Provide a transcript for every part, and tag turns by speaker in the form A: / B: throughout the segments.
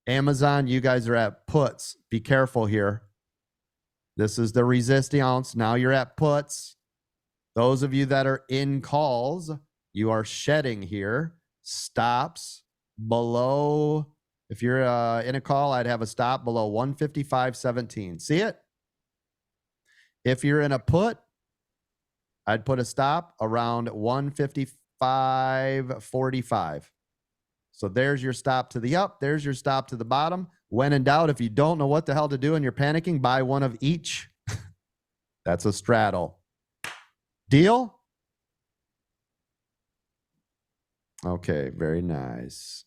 A: Amazon, you guys are at puts. Be careful here. This is the resistance. Now you're at puts. Those of you that are in calls, you are shedding here. Stops below. If you're in a call, I'd have a stop below 155.17. See it? If you're in a put, I'd put a stop around 155.45. So there's your stop to the up. There's your stop to the bottom. When in doubt, if you don't know what the hell to do and you're panicking, buy one of each. That's a straddle. Deal? Okay, very nice.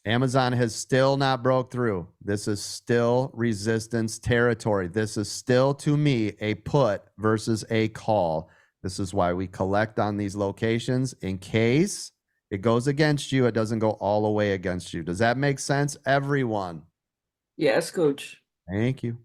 A: Amazon has still not broke through. This is still resistance territory. This is still, to me, a put versus a call. This is why we collect on these locations in case it goes against you. It doesn't go all the way against you. Does that make sense, everyone?
B: Yes, coach.
A: Thank you.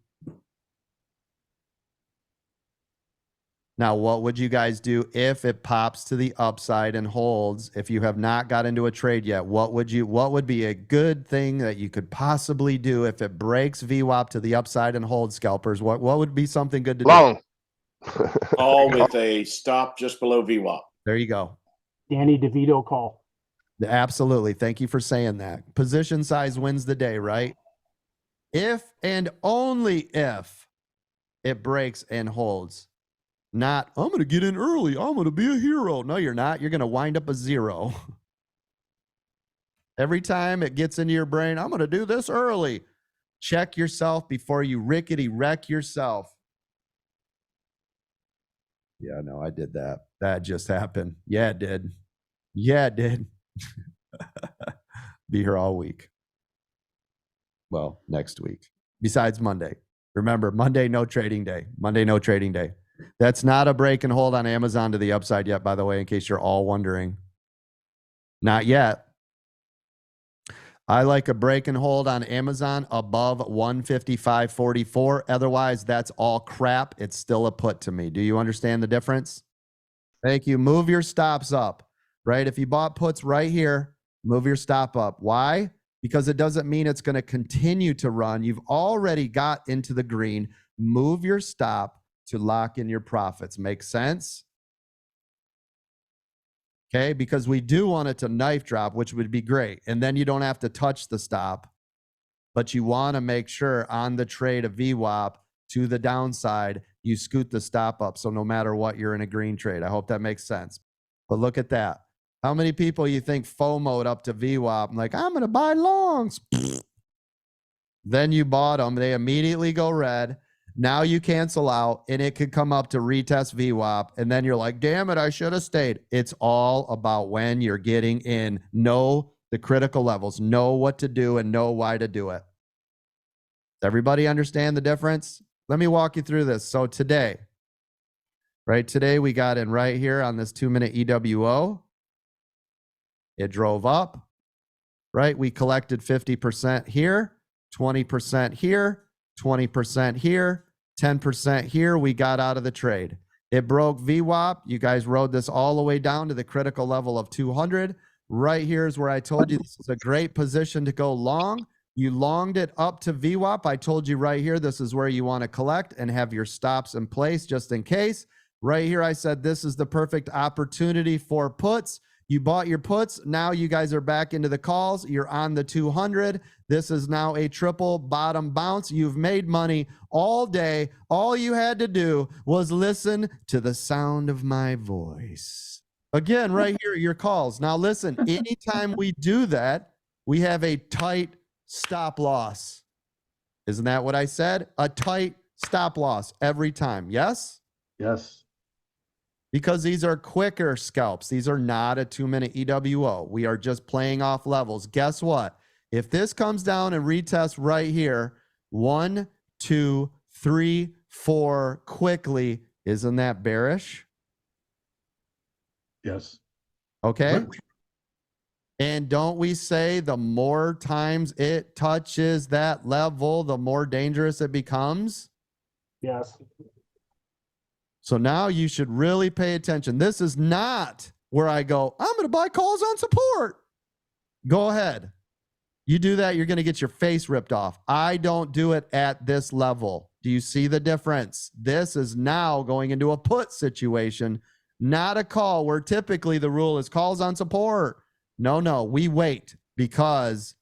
A: Now, what would you guys do if it pops to the upside and holds? If you have not got into a trade yet, what would be a good thing that you could possibly do if it breaks VWAP to the upside and holds, scalpers? What would be something good to do?
C: Long.
D: All with a stop just below VWAP.
A: There you go.
E: Danny DeVito call.
A: Absolutely. Thank you for saying that. Position size wins the day, right? If and only if it breaks and holds. Not, I'm going to get in early. I'm going to be a hero. No, you're not. You're going to wind up a zero. Every time it gets into your brain, I'm going to do this early. Check yourself before you rickety wreck yourself. Yeah, no, I did that. That just happened. Yeah, it did. Yeah, it did. Be here all week. Well, next week. Besides Monday. Remember, Monday, no trading day. Monday, no trading day. That's not a break and hold on Amazon to the upside yet, by the way, in case you're all wondering. Not yet. I like a break and hold on Amazon above 155.44. Otherwise, that's all crap. It's still a put to me. Do you understand the difference? Thank you. Move your stops up, right? If you bought puts right here, move your stop up. Why? Because it doesn't mean it's going to continue to run. You've already got into the green. Move your stop to lock in your profits. Make sense? Okay, because we do want it to knife drop, which would be great. And then you don't have to touch the stop, but you want to make sure on the trade of VWAP to the downside, you scoot the stop up. So no matter what, you're in a green trade. I hope that makes sense. But look at that. How many people you think FOMO'd up to VWAP? I'm like, I'm going to buy longs. Then you bought them. They immediately go red. Now you cancel out and it could come up to retest VWAP. And then you're like, damn it, I should have stayed. It's all about when you're getting in. Know the critical levels. Know what to do and know why to do it. Does everybody understand the difference? Let me walk you through this. So today, right? Today we got in right here on this 2-minute EWO. It drove up, right? We collected 50% here, 20% here, 20% here, 10% here. We got out of the trade. It broke VWAP. You guys rode this all the way down to the critical level of 200. Right here is where I told you this is a great position to go long. You longed it up to VWAP. I told you right here, this is where you want to collect and have your stops in place just in case. Right here, I said this is the perfect opportunity for puts. You bought your puts. Now you guys are back into the calls. You're on the 200. This is now a triple bottom bounce. You've made money all day. All you had to do was listen to the sound of my voice. Again, right here, your calls. Now listen, anytime we do that, we have a tight stop loss. Isn't that what I said? A tight stop loss every time. Yes?
C: Yes.
A: Because these are quicker scalps. These are not a 2-minute EWO. We are just playing off levels. Guess what? If this comes down and retests right here, 1, 2, 3, 4 quickly, isn't that bearish?
C: Yes.
A: Okay. And don't we say the more times it touches that level, the more dangerous it becomes?
E: Yes.
A: So now you should really pay attention. This is not where I go, I'm going to buy calls on support. Go ahead. You do that, you're going to get your face ripped off. I don't do it at this level. Do you see the difference? This is now going into a put situation, not a call, where typically the rule is calls on support. No, we wait because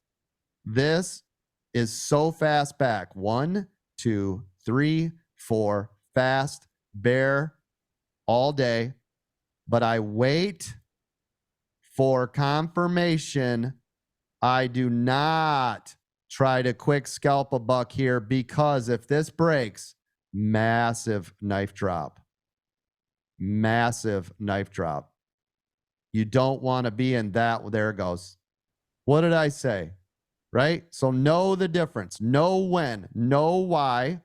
A: this is so fast back. 1, 2, 3, 4, fast, bear all day. But I wait for confirmation. I do not try to quick scalp a buck here, because if this breaks, massive knife drop. Massive knife drop. You don't want to be in that. There it goes. What did I say? Right? So know the difference. Know when. Know why.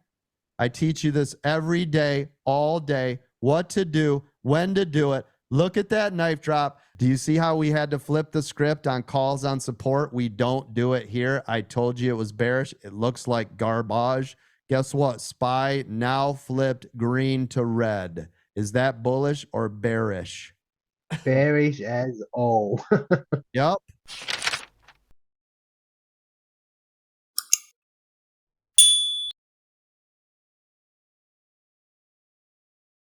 A: I teach you this every day, all day. What to do, when to do it. Look at that knife drop. Do you see how we had to flip the script on calls on support? We don't do it here. I told you it was bearish. It looks like garbage. Guess what? SPY now flipped green to red. Is that bullish or bearish?
C: Bearish as all.
A: Yep.